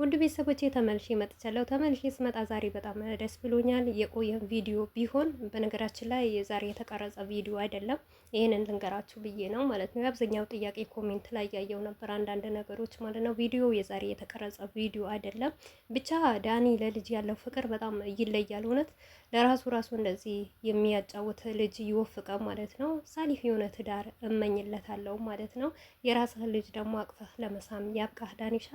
ውድ ቤተሰቦቼ ተመልሼ መጥቻለሁ። ተመልሼ ስመጣ ዛሬ በጣም ደስ ብሎኛል። የቆየን ቪዲዮ ቢሆን በነገራችን ላይ ዛሬ የተቀረጸ ቪዲዮ አይደለም። ይህንን ልንገራችሁ ብዬ ነው ማለት ነው። የአብዛኛው ጥያቄ ኮሜንት ላይ ያየው ነበር አንዳንድ ነገሮች ማለት ነው። ቪዲዮ የዛሬ የተቀረጸ ቪዲዮ አይደለም። ብቻ ዳኒ ለልጅ ያለው ፍቅር በጣም ይለያል። እውነት ለራሱ እንደዚህ የሚያጫውት ልጅ ይወፍቀው ማለት ነው። ሳሊፍ የሆነ ትዳር እመኝለታለሁ ማለት ነው። የራስህን ልጅ ደግሞ አቅፈህ ለመሳም ያብቃህ ዳኒሻ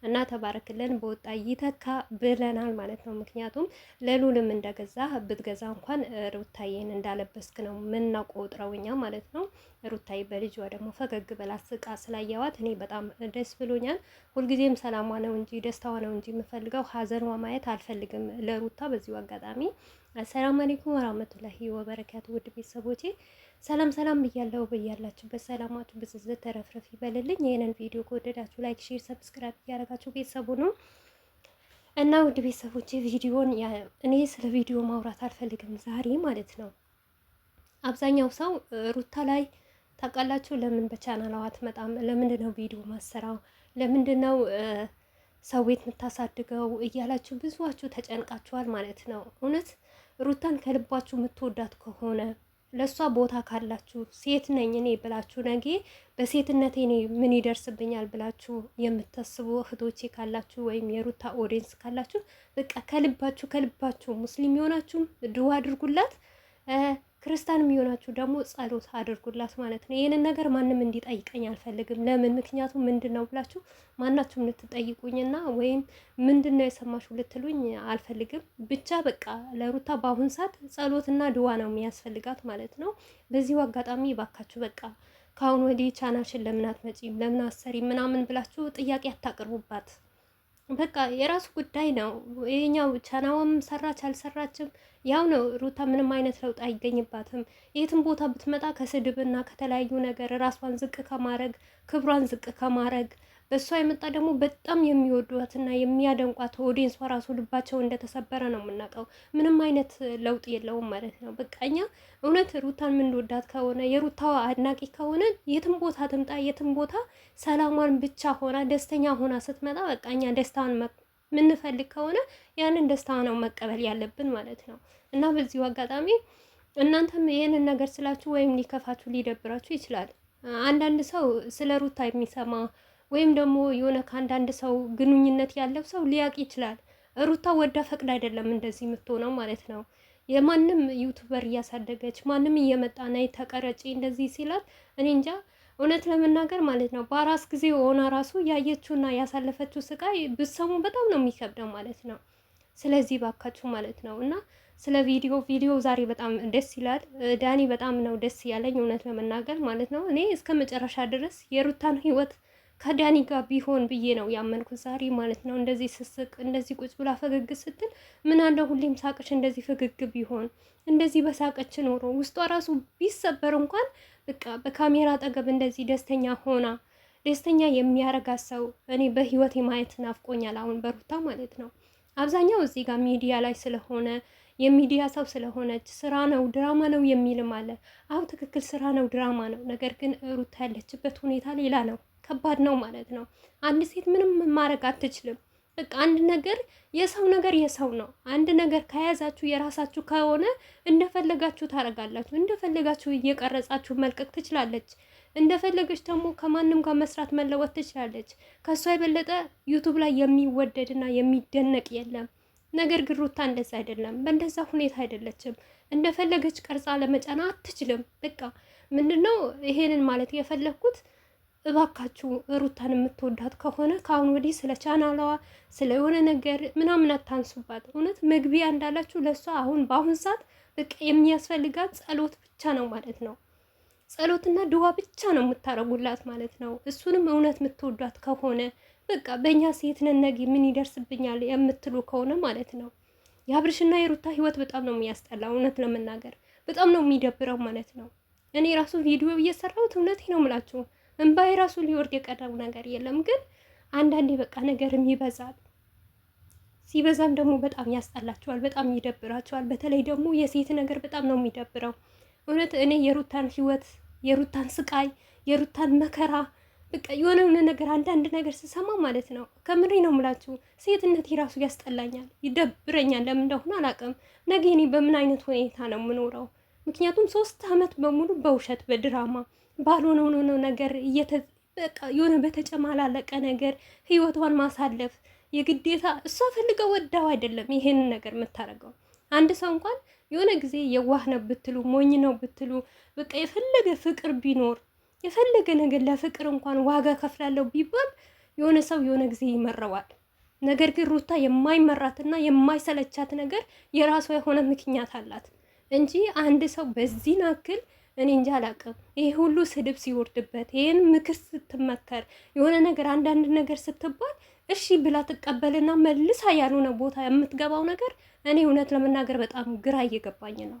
እና ተባረክልን በወጣ ይተካ ብለናል ማለት ነው። ምክንያቱም ለሉልም እንደገዛ ብትገዛ እንኳን ሩታዬን እንዳለበስክ ነው ምናቆጥረው እኛ ማለት ነው። ሩታዬ በልጇ ደግሞ ፈገግ ብላ ስቃ ስላየዋት እኔ በጣም ደስ ብሎኛል። ሁልጊዜም ሰላሟ ነው እንጂ ደስታዋ ነው እንጂ የምፈልገው ሀዘኗ ማየት አልፈልግም ለሩታ። በዚሁ አጋጣሚ አሰላሙ አለይኩም ወራህመቱላሂ ወበረካቱ ውድ ቤተሰቦቼ ሰላም ሰላም ብያለሁ። በያላችሁበት ሰላማችሁ ብዝዝት ተረፍረፍ ይበልልኝ። ይህንን ቪዲዮ ከወደዳችሁ ላይክ፣ ሼር፣ ሰብስክራይብ እያደረጋችሁ ቤተሰቡ ነው እና ውድ ቤተሰቦቼ ቪዲዮን እኔ ስለ ቪዲዮ ማውራት አልፈልግም ዛሬ ማለት ነው። አብዛኛው ሰው ሩታ ላይ ታውቃላችሁ፣ ለምን በቻናላዋ አትመጣም? ለምንድን ነው ቪዲዮ ማሰራው? ለምንድን ነው ሰው ቤት የምታሳድገው እያላችሁ ብዙዋችሁ ተጨንቃችኋል ማለት ነው። እውነት ሩታን ከልባችሁ የምትወዳት ከሆነ ለሷ ቦታ ካላችሁ ሴት ነኝ እኔ ብላችሁ ነገ በሴትነቴ እኔ ምን ይደርስብኛል ብላችሁ የምታስቡ እህቶቼ ካላችሁ ወይም የሩታ ኦዲየንስ ካላችሁ በቃ ከልባችሁ ሙስሊም የሆናችሁም ድዋ አድርጉላት፣ ክርስቲያን የሚሆናችሁ ደግሞ ጸሎት አድርጉላት ማለት ነው። ይህንን ነገር ማንም እንዲጠይቀኝ አልፈልግም። ለምን? ምክንያቱም ምንድን ነው ብላችሁ ማናችሁም ልትጠይቁኝና ወይም ምንድን ነው የሰማችሁ ልትሉኝ አልፈልግም። ብቻ በቃ ለሩታ በአሁን ሰዓት ጸሎትና ድዋ ነው የሚያስፈልጋት ማለት ነው። በዚሁ አጋጣሚ ባካችሁ በቃ ከአሁን ወዲህ ቻናሽን ለምን አትመጪም ለምን አሰሪ ምናምን ብላችሁ ጥያቄ አታቅርቡባት። በቃ የራሱ ጉዳይ ነው። ይሄኛው ቻናውም ሰራች አልሰራችም ያው ነው። ሩታ ምንም አይነት ለውጥ አይገኝባትም። የትም ቦታ ብትመጣ ከስድብና ከተለያዩ ነገር ራሷን ዝቅ ከማድረግ ክብሯን ዝቅ ከማድረግ በእሷ የመጣ ደግሞ በጣም የሚወዷትና የሚያደንቋት ኦዲየንሷ ራሱ ልባቸው እንደተሰበረ ነው የምናውቀው። ምንም አይነት ለውጥ የለውም ማለት ነው። በቃ እኛ እውነት ሩታን የምንወዳት ከሆነ የሩታዋ አድናቂ ከሆነ የትም ቦታ ትምጣ የትም ቦታ ሰላሟን ብቻ ሆና ደስተኛ ሆና ስትመጣ በቃ እኛ ደስታዋን የምንፈልግ ከሆነ ያንን ደስታ ነው መቀበል ያለብን ማለት ነው። እና በዚሁ አጋጣሚ እናንተም ይህንን ነገር ስላችሁ ወይም ሊከፋችሁ ሊደብራችሁ ይችላል። አንዳንድ ሰው ስለ ሩታ የሚሰማ ወይም ደግሞ የሆነ ከአንዳንድ ሰው ግንኙነት ያለው ሰው ሊያውቅ ይችላል። ሩታ ወዳ ፈቅድ አይደለም እንደዚህ የምትሆነው ማለት ነው። የማንም ዩቱበር እያሳደገች ማንም እየመጣ ነይ ተቀረጪ እንደዚህ ሲላት እኔ እንጃ እውነት ለመናገር ማለት ነው። በአራስ ጊዜ ሆና ራሱ ያየችውና ያሳለፈችው ስቃይ ብትሰሙ በጣም ነው የሚከብደው ማለት ነው። ስለዚህ ባካችሁ ማለት ነው እና ስለ ቪዲዮ ዛሬ በጣም ደስ ይላል። ዳኒ በጣም ነው ደስ ያለኝ እውነት ለመናገር ማለት ነው። እኔ እስከ መጨረሻ ድረስ የሩታን ህይወት ከዳኒ ጋር ቢሆን ብዬ ነው ያመንኩት ዛሬ ማለት ነው። እንደዚህ ስስቅ እንደዚህ ቁጭ ብላ ፈገግ ስትል ምን አለ ሁሌም ሳቅሽ እንደዚህ ፈገግ ቢሆን እንደዚህ በሳቀች ኖሮ ውስጧ ራሱ ቢሰበር እንኳን በቃ በካሜራ አጠገብ እንደዚህ ደስተኛ ሆና ደስተኛ የሚያረጋት ሰው እኔ በህይወቴ ማየት ናፍቆኛል። አሁን በሩታ ማለት ነው። አብዛኛው እዚህ ጋር ሚዲያ ላይ ስለሆነ የሚዲያ ሰው ስለሆነች ስራ ነው ድራማ ነው የሚልም አለ። አሁን ትክክል ስራ ነው ድራማ ነው። ነገር ግን ሩታ ያለችበት ሁኔታ ሌላ ነው። ከባድ ነው ማለት ነው። አንድ ሴት ምንም ማድረግ አትችልም። በቃ አንድ ነገር የሰው ነው። አንድ ነገር ከያዛችሁ የራሳችሁ ከሆነ እንደፈለጋችሁ ታረጋላችሁ። እንደፈለጋችሁ እየቀረጻችሁ መልቀቅ ትችላለች። እንደፈለገች ደግሞ ከማንም ጋር መስራት መለወጥ ትችላለች። ከሷ የበለጠ ዩቱብ ላይ የሚወደድና የሚደነቅ የለም። ነገር ግን ሩታ እንደዛ አይደለም። በእንደዛ ሁኔታ አይደለችም። እንደፈለገች ቀርጻ ለመጫና አትችልም። በቃ ምንድነው ይሄንን ማለት የፈለግኩት እባካችሁ ሩታን የምትወዳት ከሆነ ከአሁን ወዲህ ስለ ቻናላዋ ስለ የሆነ ነገር ምናምን አታንሱባት። እውነት መግቢያ እንዳላችሁ ለእሷ አሁን በአሁን ሰዓት በቃ የሚያስፈልጋት ጸሎት ብቻ ነው ማለት ነው። ጸሎትና ድዋ ብቻ ነው የምታረጉላት ማለት ነው። እሱንም እውነት የምትወዷት ከሆነ በቃ በእኛ ሴት ነን ነገ ምን ይደርስብኛል የምትሉ ከሆነ ማለት ነው። የአብርሽና የሩታ ህይወት በጣም ነው የሚያስጠላ። እውነት ለመናገር በጣም ነው የሚደብረው ማለት ነው። እኔ ራሱ ቪዲዮ እየሰራሁት እውነቴ ነው የምላችሁ እንባይ ራሱ ሊወርድ የቀረው ነገር የለም። ግን አንዳንዴ በቃ ነገርም ይበዛል። ሲበዛም ደግሞ በጣም ያስጠላቸዋል፣ በጣም ይደብራቸዋል። በተለይ ደግሞ የሴት ነገር በጣም ነው የሚደብረው። እውነት እኔ የሩታን ህይወት የሩታን ስቃይ የሩታን መከራ በቃ የሆነ ነገር አንዳንድ ነገር ስሰማ ማለት ነው ከምሬ ነው የምላችሁ ሴትነት ራሱ ያስጠላኛል፣ ይደብረኛል። ለምን እንደሆነ አላውቅም። ነገ እኔ በምን አይነት ሁኔታ ነው የምኖረው? ምክንያቱም 3 አመት በሙሉ በውሸት በድራማ ባልሆነ ነገር በቃ የሆነ በተጨማላለቀ ነገር ህይወቷን ማሳለፍ የግዴታ እሷ ፈልገው ወዳው አይደለም ይሄንን ነገር የምታደርገው። አንድ ሰው እንኳን የሆነ ጊዜ የዋህ ነው ብትሉ ሞኝ ነው ብትሉ በቃ የፈለገ ፍቅር ቢኖር የፈለገ ነገር ለፍቅር እንኳን ዋጋ ከፍላለሁ ቢባል የሆነ ሰው የሆነ ጊዜ ይመረዋል። ነገር ግን ሩታ የማይመራትና የማይሰለቻት ነገር የራሷ የሆነ ምክንያት አላት እንጂ አንድ ሰው በዚህ ናክል እኔ እንጃ አላውቅም። ይሄ ሁሉ ስድብ ሲወርድበት ይሄን ምክር ስትመከር የሆነ ነገር አንዳንድ ነገር ስትባል እሺ ብላ ትቀበልና መልሳ ያልሆነ ቦታ የምትገባው ነገር እኔ እውነት ለመናገር በጣም ግራ እየገባኝ ነው።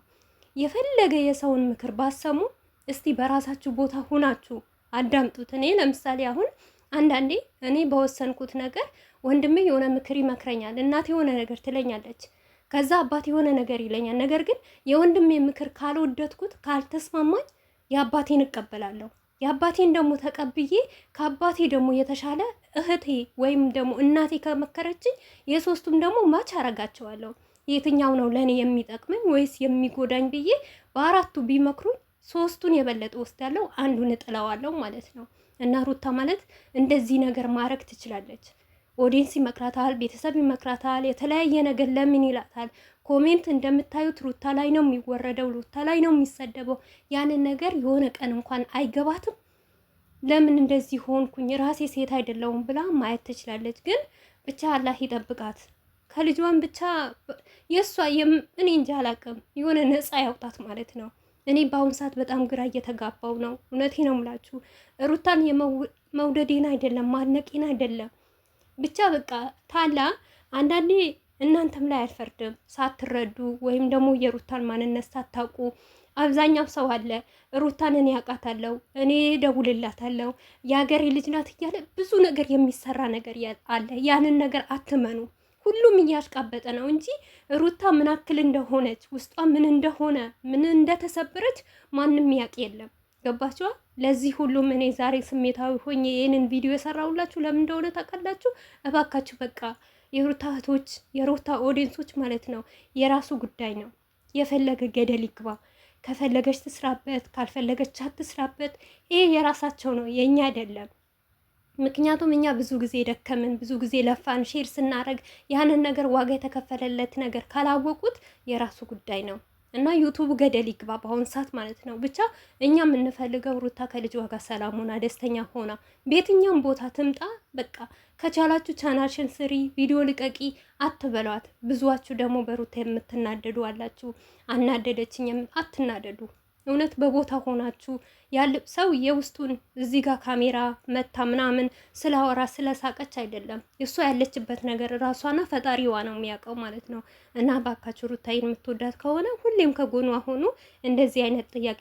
የፈለገ የሰውን ምክር ባሰሙ እስቲ በራሳችሁ ቦታ ሁናችሁ አዳምጡት። እኔ ለምሳሌ አሁን አንዳንዴ እኔ በወሰንኩት ነገር ወንድሜ የሆነ ምክር ይመክረኛል፣ እናቴ የሆነ ነገር ትለኛለች፣ ከዛ አባቴ የሆነ ነገር ይለኛል። ነገር ግን የወንድሜ ምክር ካልወደድኩት ካልተስማማኝ የአባቴን እቀበላለሁ። የአባቴን ደግሞ ተቀብዬ ከአባቴ ደግሞ የተሻለ እህቴ ወይም ደግሞ እናቴ ከመከረችኝ የሶስቱም ደግሞ ማች አረጋቸዋለሁ። የትኛው ነው ለእኔ የሚጠቅመኝ ወይስ የሚጎዳኝ ብዬ በአራቱ ቢመክሩኝ ሶስቱን የበለጠ ውስጥ ያለው አንዱን እጥለዋለሁ ማለት ነው። እና ሩታ ማለት እንደዚህ ነገር ማድረግ ትችላለች። ኦዲንስ ይመክራታል፣ ቤተሰብ ይመክራታል፣ የተለያየ ነገር ለምን ይላታል። ኮሜንት እንደምታዩት ሩታ ላይ ነው የሚወረደው፣ ሩታ ላይ ነው የሚሰደበው። ያንን ነገር የሆነ ቀን እንኳን አይገባትም። ለምን እንደዚህ ሆንኩኝ ራሴ ሴት አይደለሁም ብላ ማየት ትችላለች። ግን ብቻ አላህ ይጠብቃት ከልጇን ብቻ የእሷ እኔ እንጃ አላቅም የሆነ ነፃ ያውጣት ማለት ነው። እኔ በአሁኑ ሰዓት በጣም ግራ እየተጋባው ነው። እውነቴ ነው የምላችሁ ሩታን የመውደዴን አይደለም ማድነቄን አይደለም ብቻ በቃ ታላ አንዳንዴ እናንተም ላይ አልፈርድም ሳትረዱ ወይም ደግሞ የሩታን ማንነት ሳታውቁ። አብዛኛው ሰው አለ ሩታን እኔ ያውቃታለሁ፣ እኔ ደውልላታለሁ፣ የሀገሬ ልጅ ናት እያለ ብዙ ነገር የሚሰራ ነገር አለ። ያንን ነገር አትመኑ። ሁሉም እያሽቃበጠ ነው እንጂ ሩታ ምን አክል እንደሆነች ውስጧ ምን እንደሆነ ምን እንደተሰበረች ማንም ያውቅ የለም። ገባችኋ? ለዚህ ሁሉም እኔ ዛሬ ስሜታዊ ሆኜ ይህንን ቪዲዮ የሰራሁላችሁ ለምን እንደሆነ ታውቃላችሁ? እባካችሁ በቃ የሩታ እህቶች የሩታ ኦዲየንሶች ማለት ነው የራሱ ጉዳይ ነው። የፈለገ ገደል ይግባ። ከፈለገች ትስራበት፣ ካልፈለገች አትስራበት። ይሄ የራሳቸው ነው፣ የኛ አይደለም። ምክንያቱም እኛ ብዙ ጊዜ ደከምን፣ ብዙ ጊዜ ለፋን፣ ሼር ስናደርግ ያንን ነገር ዋጋ የተከፈለለት ነገር ካላወቁት የራሱ ጉዳይ ነው እና ዩቱብ ገደል ይግባ በአሁኑ ሰዓት ማለት ነው። ብቻ እኛ የምንፈልገው ሩታ ከልጅ ዋጋ ሰላም ሆና ደስተኛ ሆና በየትኛውም ቦታ ትምጣ። በቃ ከቻላችሁ ቻናልሽን ስሪ፣ ቪዲዮ ልቀቂ አትበሏት። ብዙዋችሁ ደግሞ በሩታ የምትናደዱ አላችሁ። አናደደችኝም፣ አትናደዱ። እውነት በቦታ ሆናችሁ ያለ ሰው የውስጡን እዚህ ጋር ካሜራ መታ ምናምን ስላወራ ስለሳቀች አይደለም። እሷ ያለችበት ነገር ራሷና ፈጣሪዋ ነው የሚያውቀው ማለት ነው። እና ባካችሁ ሩታዬን የምትወዳት ከሆነ ሁሌም ከጎኗ ሆኑ። እንደዚህ አይነት ጥያቄ